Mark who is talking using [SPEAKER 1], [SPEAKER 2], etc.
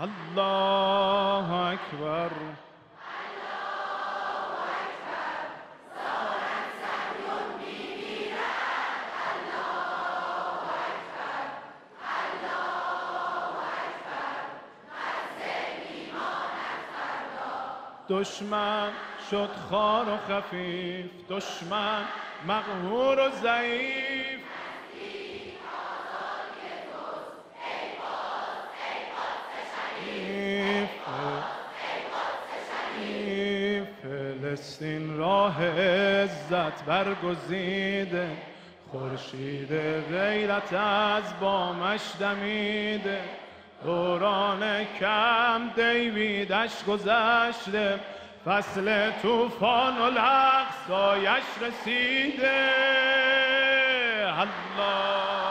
[SPEAKER 1] الله اکبر. دشمن شد خوار و خفیف، دشمن مقهور و ضعیف. فلسطین راه عزت برگزیده، خورشید غیرت از بامش دمیده. دوران کم دیویدش گذشته، فصل طوفان و الاقصایش رسیده. الله